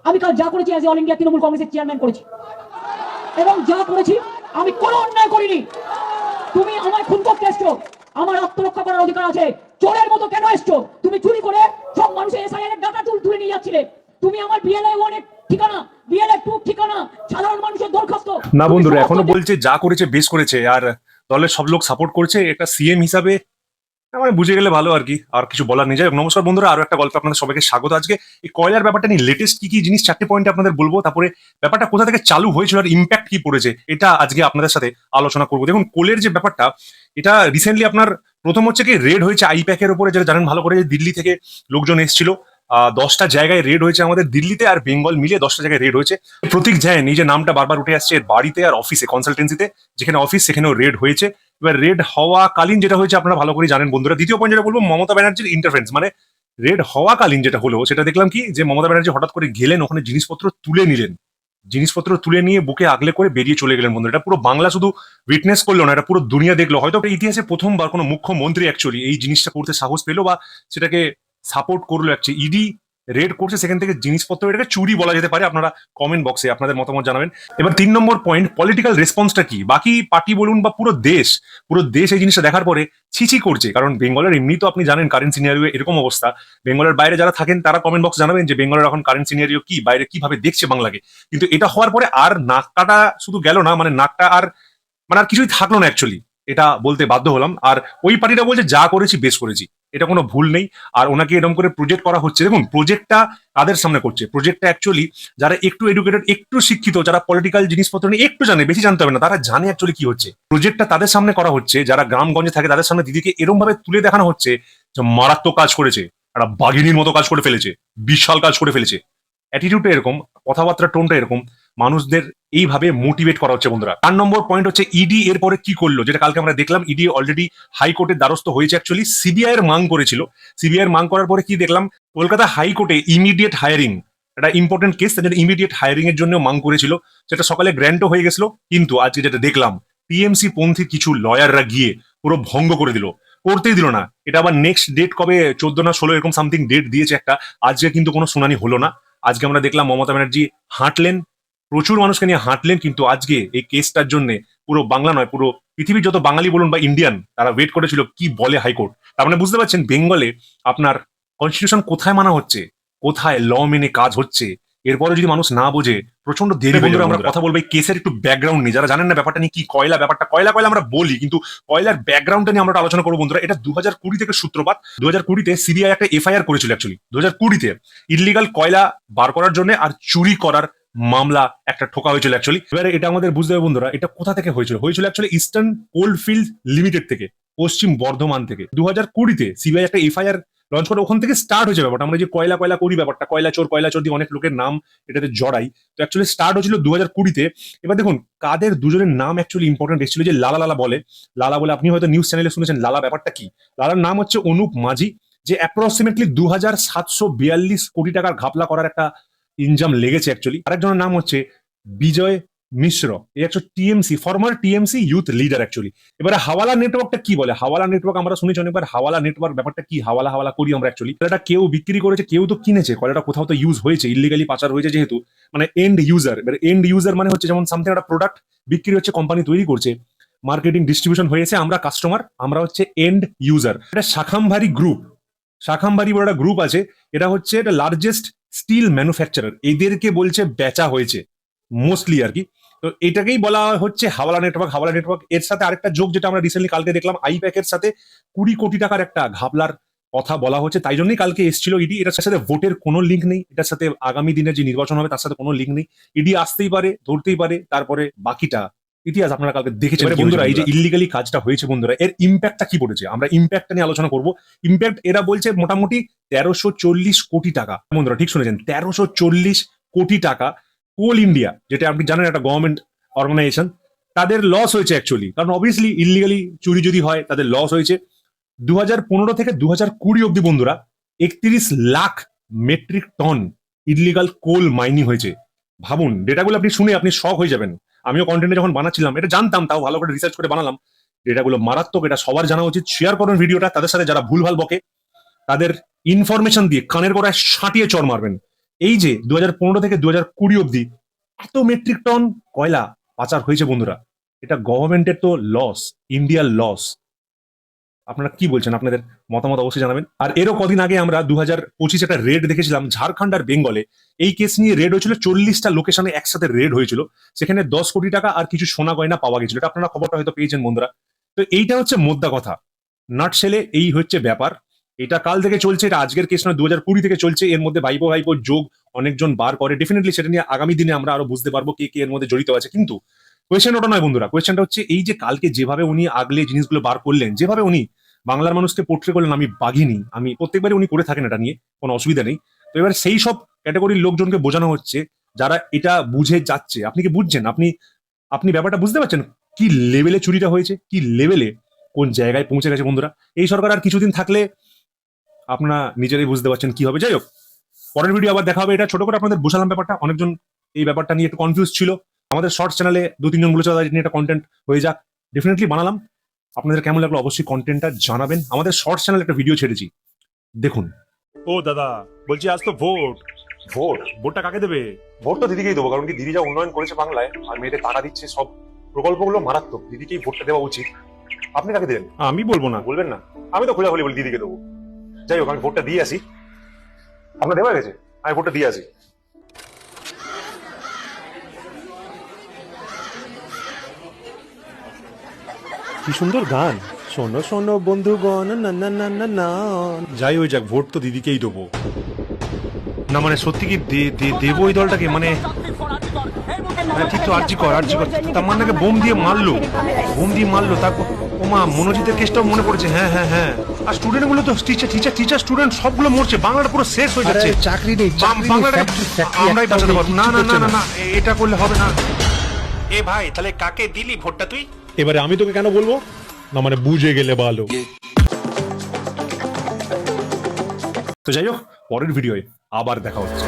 আমি কাল যা করেছি অ্যাজ অল ইন্ডিয়া তৃণমূল কংগ্রেসের চেয়ারম্যান করেছি, এবং যা করেছি আমি কোনো অন্যায় করিনি। তুমি আমায় খুন করতে এসছো, আমার আত্মরক্ষা করার অধিকার আছে। চোরের মতো কেন এসছো? তুমি চুরি করে সব মানুষের এসআইআর এর ডাটা তুলে নিয়ে যাচ্ছিলে। তুমি আমার বিএলএ 1 এর ঠিকানা, বিএলএ 2 ঠিকানা, সাধারণ মানুষের দরখাস্ত। না বন্ধুরা, এখনো বলছে যা করেছে বেশ করেছে, আর দলের সব লোক সাপোর্ট করছে। একটা সিএম হিসাবে মানে বুঝে গেলে ভালো আর কি, আর কিছু বলার নেই। যাই হোক, নমস্কার বন্ধুরা, আরো একটা গল্প আপনাদের সবাইকে স্বাগত। আজকে এই কয়লার ব্যাপারটা নিয়ে লেটেস্ট কি কি জিনিস 4টে পয়েন্টে আপনাদের বলবো, তারপরে ব্যাপারটা কোথা থেকে চালু হয়েছিল আর ইম্প্যাক্ট কি পড়েছে এটা আজকে আপনাদের সাথে আলোচনা করবো। দেখুন, কোলের যে ব্যাপারটা, এটা রিসেন্টলি আপনার প্রথম হচ্ছে কি রেড হয়েছে আইপ্যাকের উপরে, যেটা জানেন ভালো করে, যে দিল্লি থেকে লোকজন এসেছিল। 10টা জায়গায় রেড হয়েছে আমাদের দিল্লিতে আর বেঙ্গল মিলিয়ে 10টা জায়গায় রেড হয়েছে। প্রতীক জৈন, এই যে নামটা বারবার উঠে আসছে, এর বাড়িতে আর অফিসে, কনসালটেন্সিতে যেখানে অফিস সেখানেও রেড হয়েছে। এবার রেড হওয়াকালীন যেটা হয়েছে আপনারা ভালো করে জানেন বন্ধুরা। দ্বিতীয় পয়েন্ট যেটা বলবো, মমতা ব্যানার্জির ইন্টারফারেন্স। মানে রেড হওয়াকালীন যেটা হলো সেটা দেখলাম কি, যে মমতা ব্যানার্জি হঠাৎ করে গেলেন ওখানে, জিনিসপত্র তুলে নিলেন, জিনিসপত্র তুলে নিয়ে বুকে আগলে করে বেরিয়ে চলে গেলেন বন্ধুরা। এটা পুরো বাংলা শুধু উইটনেস করলো না, এটা পুরো দুনিয়া দেখলো। হয়তো ইতিহাসে প্রথমবার কোনো মুখ্যমন্ত্রী অ্যাকচুয়ালি এই জিনিসটা করতে সাহস পেলো বা সেটাকে সাপোর্ট করলো। অ্যাকচুয়ালি ইডি রেড করছে, সেখান থেকে জিনিসপত্র, এটাকে চুরি বলা যেতে পারে। আপনারা কমেন্ট বক্সে আপনাদের মতামত জানাবেন। এবার 3 নম্বর পয়েন্ট, পলিটিক্যাল রেসপন্সটা কি। বাকি পার্টি বলুন বা পুরো দেশ এই জিনিসটা দেখার পরে ছিছি করছে। কারণ বেঙ্গলের এমনি তো আপনি জানেন কারেন্ট সিনারিও এরকম অবস্থা। বেঙ্গলের বাইরে যারা থাকেন তারা কমেন্ট বক্স জানাবেন যে বেঙ্গলের এখন কারেন্ট সিনারিও কি, বাইরে কিভাবে দেখছে বাংলাকে। কিন্তু এটা হওয়ার পরে আর নাক কাটা শুধু গেল না, মানে নাকটা আর মানে আর কিছুই থাকলো না অ্যাকচুয়ালি, এটা বলতে বাধ্য হলাম। আর ওই পার্টিটা বলছে যা করেছি বেশ করেছি, এটা কোনো ভুল নেই। আর ওনাকে এরকম করে প্রজেক্ট করা হচ্ছে। দেখুন, প্রজেক্টটা কাদের সামনে করছে? প্রজেক্টটা অ্যাকচুয়ালি যারা একটু এডুকেটেড, একটু শিক্ষিত, যারা পলিটিক্যাল জিনিসপত্র নিয়ে একটু জানে, বেশি জানতে হবে না, তারা জানে অ্যাকচুয়ালি কি হচ্ছে। প্রজেক্টটা তাদের সামনে করা হচ্ছে যারা গ্রামগঞ্জে থাকে, তাদের সামনে দিদিকে এরকম ভাবে তুলে দেখানো হচ্ছে যে মারাত্মক কাজ করেছে, একটা বাঘিনীর মতো কাজ করে ফেলেছে, বিশাল কাজ করে ফেলেছে। অ্যাটিটিউডটা এরকম, কথাবার্তার টোনটা এরকম, মানুষদের এইভাবে মোটিভেট করা হচ্ছে বন্ধুরা। 4 নম্বর পয়েন্ট হচ্ছে ইডি এরপরে কি করলো, যেটা কালকে আমরা দেখলাম। ইডি অলরেডি হাইকোর্টের দ্বারস্থ হয়েছে। অ্যাকচুয়ালি সিবিআই এর মাং করেছিল। সিবিআই এর মাং করার পরে কি দেখলাম, কলকাতা হাইকোর্টে ইমিডিয়েট হায়ারিং, একটা ইম্পর্টেন্ট কেস, তার জন্য ইমিডিয়েট হায়ারিং এর জন্য মাং করেছিল। সেটা সকালে গ্র্যান্টও হয়ে গেছিল, কিন্তু আজকে যেটা দেখলাম, টিএমসি পন্থী কিছু লয়াররা গিয়ে পুরো ভঙ্গ করে দিল, করতেই দিল না। এটা আবার নেক্সট ডেট কবে, 14 না 16 এরকম সামথিং ডেট দিয়েছে একটা। আজকে কিন্তু কোনো শুনানি হলো না। আজকে আমরা দেখলাম মমতা ব্যানার্জি হাঁটলেন, প্রচুর মানুষকে নিয়ে হাঁটলেন, কিন্তু আজকে এই কেসটার জন্য পুরো বাংলা নয়, পুরো পৃথিবীর যত বাঙালি বলুন বা ইন্ডিয়ান, তারা ওয়েট করেছিল কি বলে হাইকোর্ট। তার মানে বুঝতে পারছেন বেঙ্গলে আপনার কনস্টিটিউশন কোথায় মানা হচ্ছে, কোথায় ল মেনে কাজ হচ্ছে। এরপরে যদি মানুষ না বোঝে, প্রচন্ড দেরি। বন্ধুরা, আমরা কথা বলবো এই কেসের একটু ব্যাকগ্রাউন্ড নিয়ে। যারা জানেন না ব্যাপারটা নিয়ে কি, কয়লা ব্যাপারটা, কয়লা কয়লা আমরা বলি, কিন্তু কয়লার ব্যাকগ্রাউন্ডটা নিয়ে আমরা আলোচনা করবো বন্ধুরা। এটা 2020 থেকে সূত্রপাত। 2020-তে সিবিআই একটা এফআইআর করেছিল অ্যাকচুয়ালি 2020-তে, ইলিগাল কয়লা বার করার জন্য আর চুরি করার মামলা একটা ঠোকা হয়েছিল অ্যাকচুয়ালি। এবারে এটা আমাদের বুঝতে হবে বন্ধুরা, এটা কোথা থেকে হয়েছিল অ্যাকচুয়ালি ইস্টার্ন কোল্ডফিল্ড লিমিটেড থেকে, পশ্চিম বর্ধমান থেকে। 2020-তে সিবিআই একটা এফআইআর লঞ্চ করে, ওখান থেকে স্টার্ট হয়েছে ব্যাপারটা। আমরা যে কয়লা কয়লা করি ব্যাপারটা, কয়লা চোর দিয়ে অনেক লোকের নাম এটাতে জড়াই। তো অ্যাকচুয়ালি স্টার্ট হয়েছিল 2020-তে। এবার দেখুন কাদের দুজনের নাম অ্যাকচুয়ালি ইম্পর্টেন্ট এসেছিল, যে লালা লালা বলে, লালা বলে আপনি হয়তো নিউজ চ্যানেলে শুনেছেন। লালা ব্যাপারটা কি, লালার নাম হচ্ছে অনুপ মাঝি, যে অ্যাপ্রক্সিমেটলি 2742 কোটি টাকার ঘাপলা করার একটা ইনজাম লেগেছে অ্যাকচুয়ালি। আরেকজনের নাম হচ্ছে বিজয় মিশ্র, এই একশো TMC, former TMC youth leader actually. এবারে হাওয়ালা নেটওয়ার্কটা কি বলে, হাওয়ালা নেটওয়ার্ক আমরা শুনেছি অনেকবার। হাওয়ালা নেটওয়ার্ক ব্যাপারটা কি, হাওয়ালা হাওয়ালা করি আমরা অ্যাকচুয়ালি। এটা কেউ বিক্রি করেছে, কেউ তো কিনেছে, কয়লাটা কোথাও তো ইউজ হয়েছে, ইলিগালি পাচার হয়েছে যেহেতু, মানে এন্ড ইউজার। এবার এন্ড ইউজার মানে হচ্ছে যেমন সামথিং একটা প্রোডাক্ট বিক্রি হচ্ছে, কোম্পানি তৈরি করছে, মার্কেটিং ডিস্ট্রিবিউশন হয়েছে, আমরা কাস্টমার, আমরা হচ্ছে এন্ড ইউজার। এটা শাখাম্ভারি গ্রুপ, শাখাম্ভারি বড় একটা গ্রুপ আছে, এটা হচ্ছে এটা লার্জেস্ট স্টিল ম্যানুফ্যাকচারার, এদেরকে বলছে বেচা হয়েছে মোস্টলি আর কি। তো এটাকেই বলা হচ্ছে হাওয়ালা নেটওয়ার্ক। হাওয়ালা নেটওয়ার্ক এর সাথে আরেকটা যোগ, যেটা আমরা রিসেন্টলি কালকে দেখলাম, আইপ্যাকের সাথে 20 কোটি টাকার একটা ঘাপলার কথা বলা হচ্ছে। তাই জন্যই কালকে এসেছিল ইডি। এটার সাথে ভোটের কোনো লিঙ্ক নেই, এটার সাথে আগামী দিনে যে নির্বাচন হবে তার সাথে কোনো লিঙ্ক নেই। ইডি আসতেই পারে, ধরতেই পারে, তারপরে বাকিটা ইতিহাস আপনারা কালকে দেখেছেন বন্ধুরা। এই যে ইলিগালি কাজটা হয়েছে বন্ধুরা, এর ইম্প্যাক্টটা কি পড়েছে, আমরা ইম্প্যাক্টটা নিয়ে আলোচনা করবো। ইম্প্যাক্ট এরা বলছে মোটামুটি 1340 কোটি টাকা। বন্ধুরা ঠিক শুনেছেন, 1340 কোটি টাকা কোল ইন্ডিয়া, যেটা আপনি জানেন একটা গভর্নমেন্ট অর্গানাইজেশন, তাদের লস হয়েছে অ্যাকচুয়ালি। কারণ অবভিয়াসলি ইলিগালি চুরি যদি হয় তাদের লস হয়েছে। 2015 থেকে 2020 অব্দি বন্ধুরা 31 lakh metric ton illegal coal mining হয়েছে। ভাবুন, ডেটাগুলো আপনি শুনে আপনি শক হয়ে যাবেন। আমিও কন্টেন্টে যখন বানাচ্ছিলাম এটা জানতাম, তাও ভালো করে রিসার্চ করে বানালাম। ডেটাগুলো মারাত্মক, এটা সবার জানা উচিত। শেয়ার করুন ভিডিওটা, তাদের সাথে যারা ভুলভাল বকে তাদের ইনফরমেশন দিয়ে কানের গোড়ায় সাঁটিয়ে চড় মারবেন। এই যে 2015 থেকে 2020 অব্দি এত মেট্রিক টন কয়লা পাচার হয়েছে বন্ধুরা, এটা গভর্নমেন্টের তো লস, ইন্ডিয়ার লস। আপনারা কি বলছেন? আপনাদের মতামত অবশ্যই জানাবেন। আর এরও কদিন আগে আমরা 2025 একটা রেড দেখেছিলাম ঝাড়খণ্ড আর বেঙ্গলে। এই কেস নিয়ে রেড হয়েছিল, 40টা লোকেশনে একসাথে রেড হয়েছিল। সেখানে 10 কোটি টাকা আর কিছু সোনা গয়না পাওয়া গেছিল। এটা আপনারা খবরটা হয়তো পেয়েছেন বন্ধুরা। তো এইটা হচ্ছে মোদ্দা কথা, নাটশেলে এই হচ্ছে ব্যাপার। এটা কাল থেকে চলছে, এটা আজকের কেস নয়, 2020 থেকে চলছে। এর মধ্যে ভাইপো ভাইপো যোগ অনেকজন বার করে, ডেফিনেটলি সেটা নিয়ে আগামী দিনে আমরা আরো বুঝতে পারবো কে কে এর মধ্যে জড়িত আছে। কিন্তু কোয়েশ্চেন ওটা নয় বন্ধুরা, কোয়েশ্চেনটা হচ্ছে এই যে কালকে যেভাবে উনি আগলে জিনিসগুলো বার করলেন, যেভাবে উনি বাংলার মানুষকে পোট্রে করলেন, আমি বাঘিনি, আমি প্রত্যেকবারই উনি করে থাকেন, এটা নিয়ে কোনো অসুবিধা নেই। তো এবার সেই সব ক্যাটাগরির লোকজনকে বোঝানো হচ্ছে যারা এটা বুঝে যাচ্ছে। আপনি কি বুঝছেন? আপনি ব্যাপারটা বুঝতে পারছেন কি লেভেলে চুরিটা হয়েছে, কি লেভেলে কোন জায়গায় পৌঁছে গেছে বন্ধুরা। এই সরকার আর কিছুদিন থাকলে আপনারা নিজেরাই বুঝতে পারছেন কি হবে। যাই হোক, পরের ভিডিও আবার দেখা হবে। এটা ছোট করে আপনাদের বোঝালাম ব্যাপারটা। অনেকজন এই ব্যাপারটা নিয়ে একটু কনফিউজ ছিল। আমাদের শর্টস চ্যানেলে 2-3 জন বলেছে দাদা এটা নিয়ে একটা কন্টেন্ট হয়ে যাক, ডেফিনেটলি বানালাম। আপনাদের কেমন লাগলো অবশ্যই কন্টেন্টটা জানাবেন। আমাদের শর্টস চ্যানেলে একটা ভিডিও ছেড়েছি, দেখুন। ও দাদা, বলছি আজ তো ভোট, ভোটটা কাকে দেবে? ভোট তো দিদিকেই দেবো, কারণ কি দিদি যা উন্নয়ন করেছে বাংলায় আর মেয়েদের টাকা দিচ্ছে, সব প্রকল্পগুলো মারাত্মক। দিদিকেই ভোটটা দেওয়া উচিত। আপনি কাকে দেবেন? আমি বলবো না। বলবেন না? আমি তো খোঁজাখুলি বলি দিদিকে দেবো। যাই হোক, আমি ভোটটা দিয়ে আসি। আপনার দেওয়া গেছে? আমি ভোটটা দিয়ে আসি। কি সুন্দর গান, শোনো শোনো বন্ধুগণ, না না না না না। যাই হয়ে যাক, ভোট তো দিদিকেই দেবো। না মানে সত্যি কি দেবো ওই দলটাকে? মানে হ্যাঁ ঠিক তো, আর্জি কর। তার মানে বোম দিয়ে মারলো তারপর। ওমা, মনোজিতের কেসটাও মনে পড়েছে। হ্যাঁ হ্যাঁ হ্যাঁ। আর স্টুডেন্ট গুলো তো টিচার স্টুডেন্ট সবগুলো মরছে। বাংলাটা পুরো শেষ হয়ে যাচ্ছে। চাকরি নেই, বাংলাটা আমরাই বাঁচাতে পারবো না। না না না না, এটা করলে হবে না। এ ভাই, তাহলে কাকে দিলি ভোটটা তুই? এবারে আমি তোকে কেন বলবো না, মানে বুঝে গেলে ভালো। তো যাই হোক, পরের ভিডিওয়ে আবার দেখা হচ্ছে।